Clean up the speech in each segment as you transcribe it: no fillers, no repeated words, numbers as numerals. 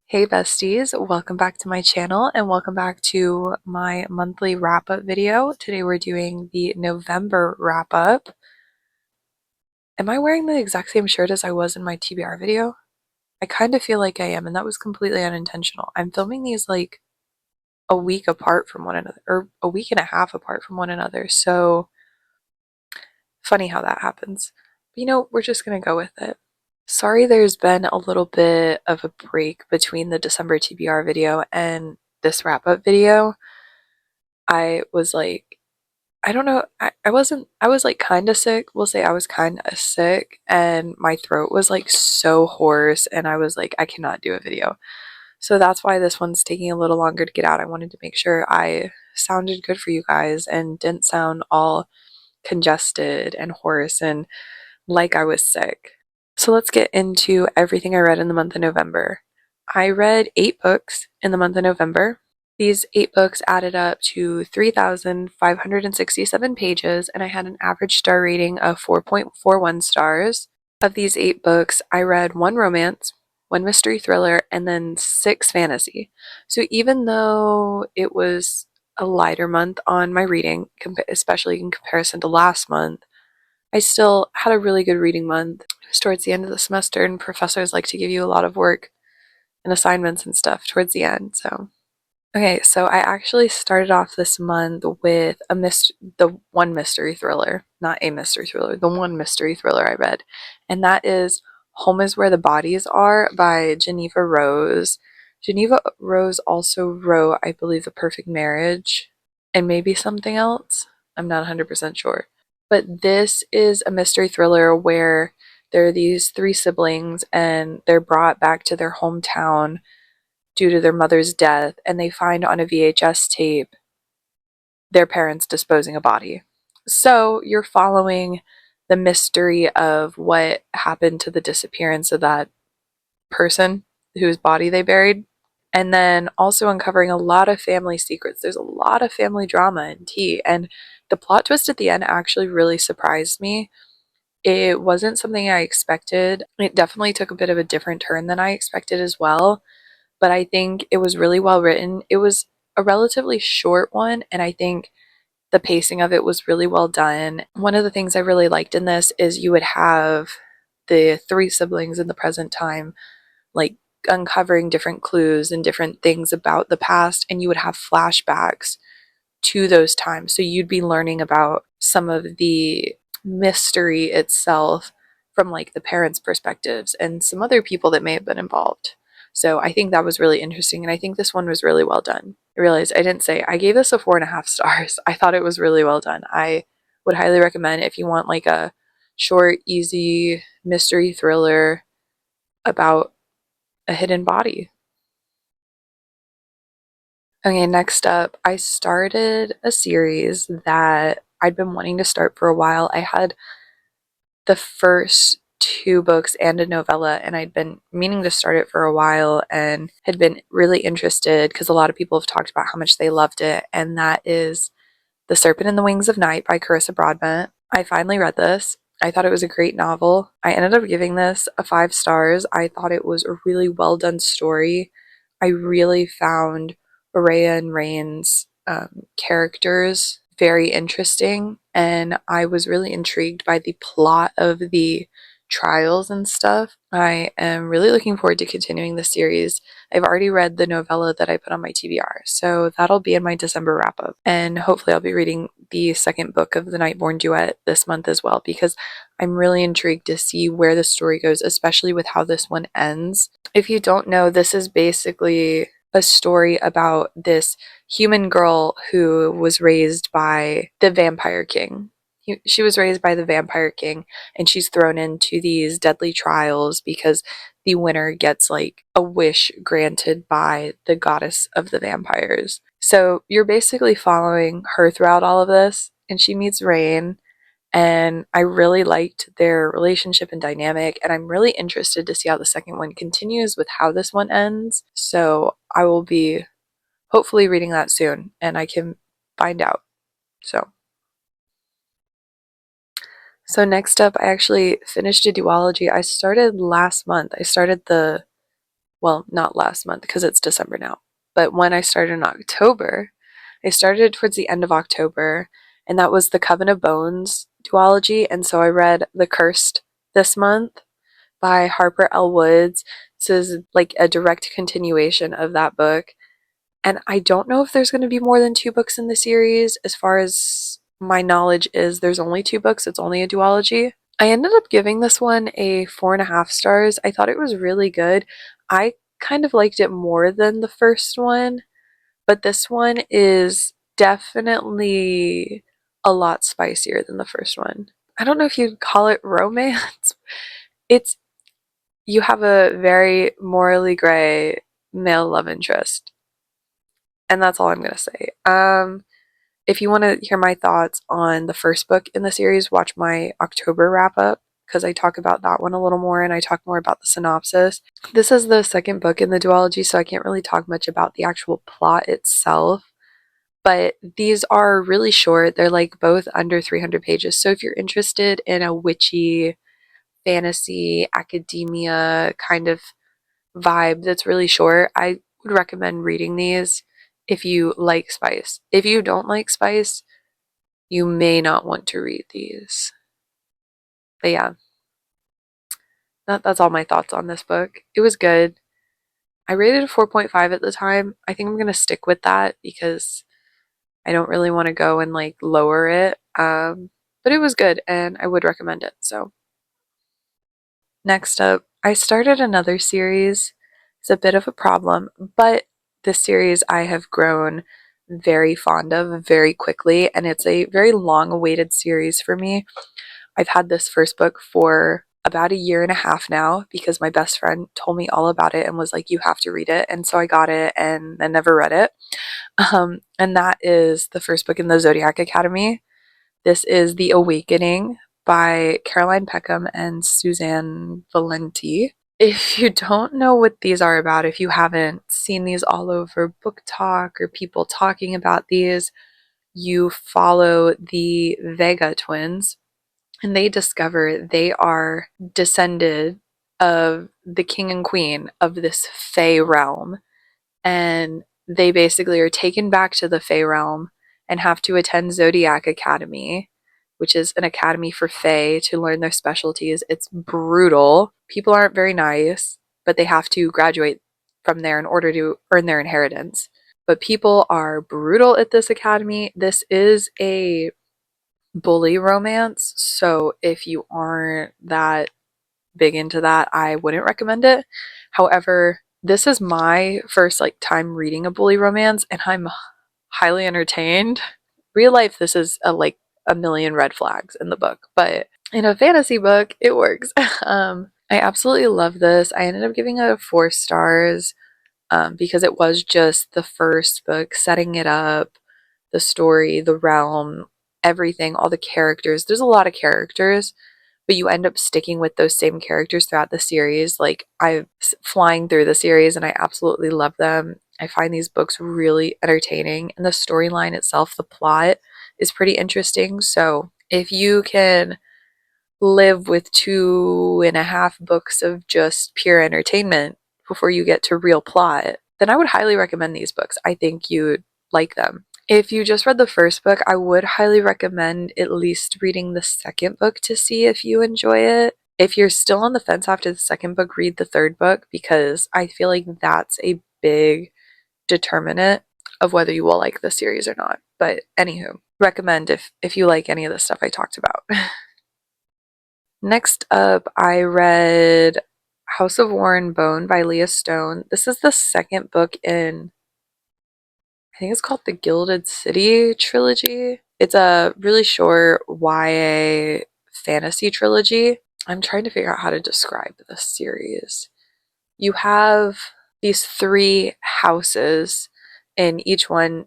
Hey besties, welcome back to my channel and welcome back to my monthly wrap-up video. Today we're doing the November wrap-up. Am I wearing the exact same shirt as I was in my TBR video? I kind of feel like I am, and that was completely unintentional. I'm filming these like a week apart from one another, or a week and a half apart from one another, so funny how that happens. But we're just gonna go with it. Sorry there's been a little bit of a break between the December TBR video and this wrap-up video. I was like, I don't know, I was like kind of sick. We'll say I was kind of sick, and my throat was like so hoarse, and I was like, I cannot do a video. So that's why this one's taking a little longer to get out. I wanted to make sure I sounded good for you guys and didn't sound all congested and hoarse and like I was sick. So let's get into everything I read in the month of November. I read 8 books in the month of November. These 8 books added up to 3,567 pages, and I had an average star rating of 4.41 stars. Of these 8 books, I read one romance, one mystery thriller, and then 6 fantasy. So even though it was a lighter month on my reading, especially in comparison to last month, I still had a really good reading month. It was towards the end of the semester, and professors like to give you a lot of work and assignments and stuff towards the end. Okay, so I actually started off this month with the one mystery thriller, not a mystery thriller, the one mystery thriller I read, and that is Home is Where the Bodies Are by Geneva Rose. Geneva Rose also wrote, I believe, The Perfect Marriage and maybe something else. I'm not 100% sure. But this is a mystery thriller where there are these 3 siblings and they're brought back to their hometown due to their mother's death, and they find on a VHS tape their parents disposing a body. So you're following the mystery of what happened to the disappearance of that person whose body they buried, and then also uncovering a lot of family secrets. There's a lot of family drama and tea, and the plot twist at the end actually really surprised me. It wasn't something I expected. It definitely took a bit of a different turn than I expected as well, but I think it was really well written. It was a relatively short one, and I think the pacing of it was really well done. One of the things I really liked in this is you would have the 3 siblings in the present time, like uncovering different clues and different things about the past, and you would have flashbacks to those times. So you'd be learning about some of the mystery itself from like the parents' perspectives and some other people that may have been involved. So I think that was really interesting, and I think this one was really well done. I realized I didn't say I gave this a 4.5 stars. I thought it was really well done. I would highly recommend if you want like a short, easy mystery thriller about a hidden body. Okay, next up, I started a series that I'd been wanting to start for a while. I had the first 2 books and a novella, and I'd been meaning to start it for a while and had been really interested because a lot of people have talked about how much they loved it, and that is The Serpent and the Wings of Night by Carissa Broadbent. I finally read this. I thought it was a great novel. I ended up giving this a 5 stars. I thought it was a really well done story. I really found Aurea and Rain's characters very interesting, and I was really intrigued by the plot of the trials and stuff. I am really looking forward to continuing the series. I've already read the novella that I put on my TBR, so that'll be in my December wrap up. And hopefully, I'll be reading the second book of the Nightborn Duet this month as well, because I'm really intrigued to see where the story goes, especially with how this one ends. If you don't know, this is basically a story about this human girl who was raised by the Vampire King. She was raised by the Vampire King, and she's thrown into these deadly trials because the winner gets like a wish granted by the goddess of the vampires. So you're basically following her throughout all of this, and she meets Rain, and I really liked their relationship and dynamic, and I'm really interested to see how the second one continues with how this one ends. So I will be hopefully reading that soon, and I can find out. So next up, I actually finished a duology I started last month. I started the well, not last month because it's December now, but when I started in October, I started towards the end of October, and that was the Coven of Bones duology. And so I read The Cursed this month by Harper L. Woods. This is like a direct continuation of that book. And I don't know if there's going to be more than two books in the series. As far as my knowledge is, there's only two books. It's only a duology. I ended up giving this one a 4.5 stars. I thought it was really good. I kind of liked it more than the first one, but this one is definitely a lot spicier than the first one. I don't know if you'd call it romance. It's you have a very morally gray male love interest, and that's all I'm gonna say. If you want to hear my thoughts on the first book in the series, watch my October wrap up because I talk about that one a little more and I talk more about the synopsis. This is the second book in the duology, so I can't really talk much about the actual plot itself. But these are really short. They're like both under 300 pages. So if you're interested in a witchy, fantasy, academia kind of vibe that's really short, I would recommend reading these if you like spice. If you don't like spice, you may not want to read these. But yeah, that's all my thoughts on this book. It was good. I rated a 4.5 at the time. I think I'm going to stick with that because I don't really want to go and like lower it. But it was good and I would recommend it. So next up, I started another series. It's a bit of a problem, but this series I have grown very fond of very quickly, and it's a very long awaited series for me. I've had this first book for about a year and a half now because my best friend told me all about it and was like, you have to read it. And so I got it and then never read it. And that is the first book in the Zodiac Academy. This is The Awakening by Caroline Peckham and Suzanne Valenti. If you don't know what these are about, if you haven't seen these all over book talk or people talking about these, you follow the Vega twins and they discover they are descended of the king and queen of this Fey realm, and they basically are taken back to the Fey realm and have to attend Zodiac Academy, which is an academy for Fae to learn their specialties. It's brutal. People aren't very nice, but they have to graduate from there in order to earn their inheritance. But people are brutal at this academy. This is a bully romance, so if you aren't that big into that, I wouldn't recommend it. However, this is my first like time reading a bully romance and I'm highly entertained. Real life, this is a million red flags in the book, but in a fantasy book, it works. I absolutely love this. I ended up giving it 4 stars because it was just the first book, setting it up, the story, the realm, everything, all the characters. There's a lot of characters, but you end up sticking with those same characters throughout the series. Like I'm flying through the series and I absolutely love them. I find these books really entertaining, and the storyline itself, the plot, is pretty interesting. So if you can live with 2.5 books of just pure entertainment before you get to real plot, then I would highly recommend these books. I think you'd like them. If you just read the first book, I would highly recommend at least reading the second book to see if you enjoy it. If you're still on the fence after the second book, read the third book because I feel like that's a big determinant of whether you will like the series or not. But anywho, recommend if you like any of the stuff I talked about. Next up, I read House of War and Bone by Leah Stone. This is the second book in, I think it's called the Gilded City trilogy. It's a really short YA fantasy trilogy. I'm trying to figure out how to describe this series. You have these three houses, and each one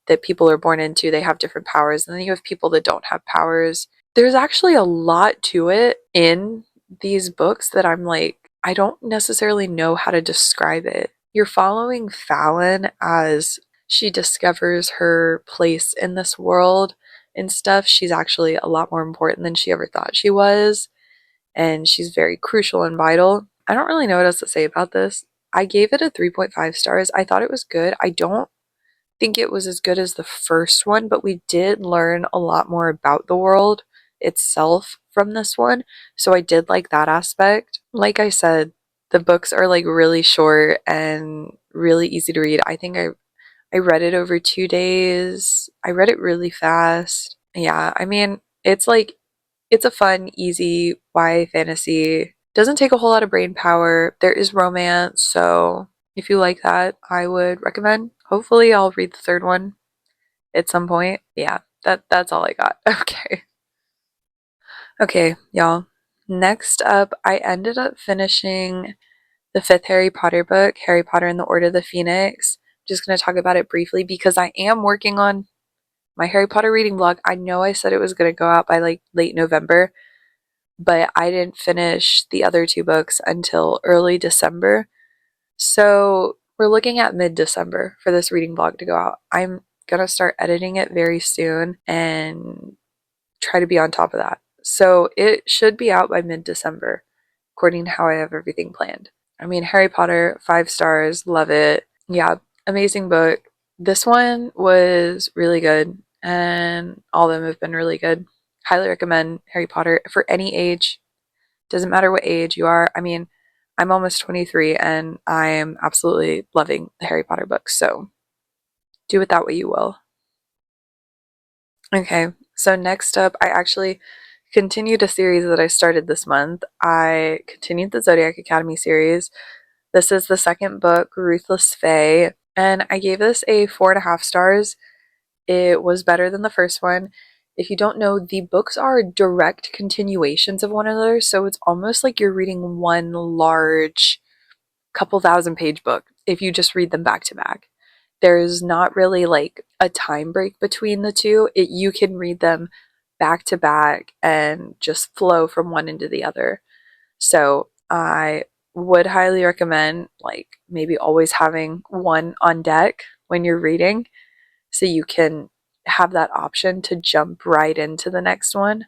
that people are born into, they have different powers, and then you have people that don't have powers. There's actually a lot to it in these books that I'm like, I don't necessarily know how to describe it. You're following Fallon as she discovers her place in this world and stuff. She's actually a lot more important than she ever thought she was, and she's very crucial and vital. I don't really know what else to say about this. I gave it a 3.5 stars. I thought it was good. I don't think it was as good as the first one, but we did learn a lot more about the world itself from this one. So I did like that aspect. Like I said, the books are like really short and really easy to read. I think I read it over 2 days. I read it really fast. Yeah, I mean, it's like it's a fun, easy YA fantasy. Doesn't take a whole lot of brain power. There is romance, so if you like that, I would recommend. Hopefully, I'll read the third one at some point. Yeah, that's all I got. Okay. Okay, y'all. Next up, I ended up finishing the fifth Harry Potter book, Harry Potter and the Order of the Phoenix. I'm just going to talk about it briefly because I am working on my Harry Potter reading vlog. I know I said it was going to go out by like late November, but I didn't finish the other two books until early December. So we're looking at mid-December for this reading vlog to go out. I'm gonna start editing it very soon and try to be on top of that. So it should be out by mid-December, according to how I have everything planned. I mean, Harry Potter, 5 stars, love it. Yeah, amazing book. This one was really good, and all of them have been really good. Highly recommend Harry Potter for any age. Doesn't matter what age you are. I mean, I'm almost 23 and I am absolutely loving the Harry Potter books, so do with that what you will. Okay, so next up, I actually continued a series that I started this month. I continued the Zodiac Academy series. This is the second book, Ruthless Fae, and I gave this a 4.5 stars. It was better than the first one. If you don't know, the books are direct continuations of one another, so it's almost like you're reading one large couple thousand page book if you just read them back to back. There's not really like a time break between the two. You can read them back to back and just flow from one into the other. So I would highly recommend like maybe always having one on deck when you're reading so you can have that option to jump right into the next one.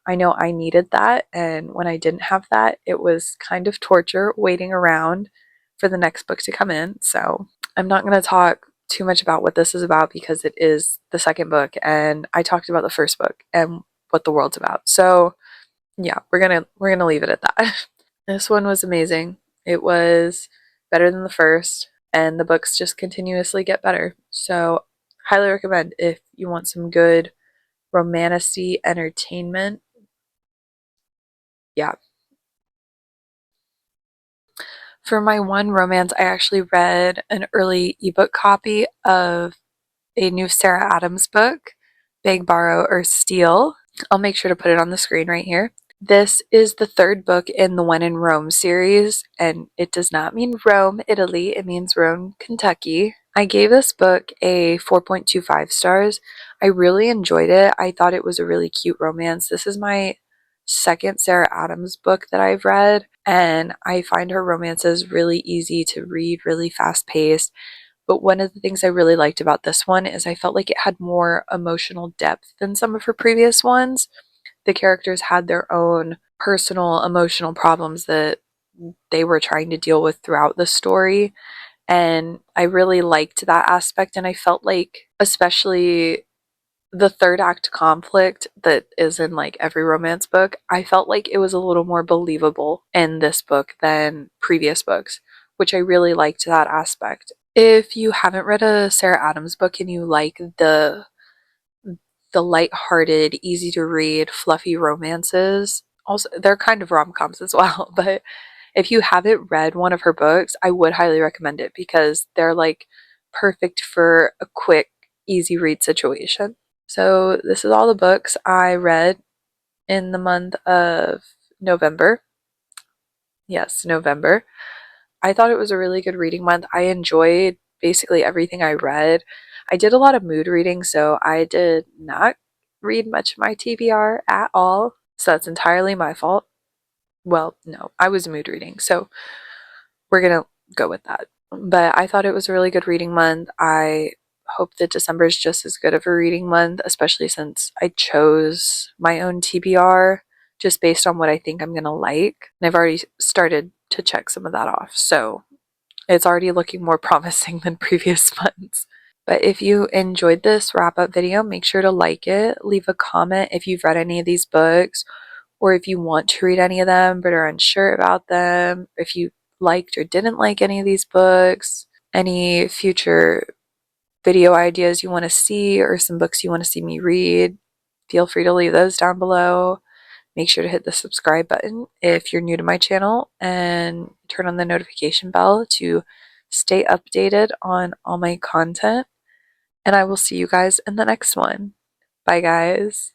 I know I needed that, and when I didn't have that, it was kind of torture waiting around for the next book to come in. So I'm not going to talk too much about what this is about because it is the second book, and I talked about the first book and what the world's about. So yeah, we're gonna leave it at that. This one was amazing. It was better than the first, and the books just continuously get better. So highly recommend if you want some good romantic entertainment. Yeah. For my one romance, I actually read an early ebook copy of a new Sarah Adams book, Beg, Borrow, or Steal. I'll make sure to put it on the screen right here. This is the third book in the When in Rome series, and it does not mean Rome, Italy. It means Rome, Kentucky. I gave this book a 4.25 stars. I really enjoyed it. I thought it was a really cute romance. This is my second Sarah Adams book that I've read, and I find her romances really easy to read, really fast paced. But one of the things I really liked about this one is I felt like it had more emotional depth than some of her previous ones. The characters had their own personal emotional problems that they were trying to deal with throughout the story. And I really liked that aspect. And I felt like, especially the third act conflict that is in like every romance book, I felt like it was a little more believable in this book than previous books, which I really liked that aspect. If you haven't read a Sarah Adams book and you like the light-hearted, easy to read, fluffy romances, also they're kind of rom-coms as well, but if you haven't read one of her books, I would highly recommend it because they're like perfect for a quick, easy read situation. So this is all the books I read in the month of November. Yes, November. I thought it was a really good reading month. I enjoyed basically everything I read. I did a lot of mood reading, so I did not read much of my TBR at all. So that's entirely my fault. Well, no, I was mood reading, so we're gonna go with that. But I thought it was a really good reading month. I hope that December is just as good of a reading month, especially since I chose my own TBR just based on what I think I'm gonna like. And I've already started to check some of that off. So It's already looking more promising than previous months. But if you enjoyed this wrap-up video, make sure to like it, leave a comment if you've read any of these books, or if you want to read any of them but are unsure about them, if you liked or didn't like any of these books, any future video ideas you want to see, or some books you want to see me read, feel free to leave those down below. Make sure to hit the subscribe button if you're new to my channel and turn on the notification bell to stay updated on all my content. And I will see you guys in the next one. Bye, guys.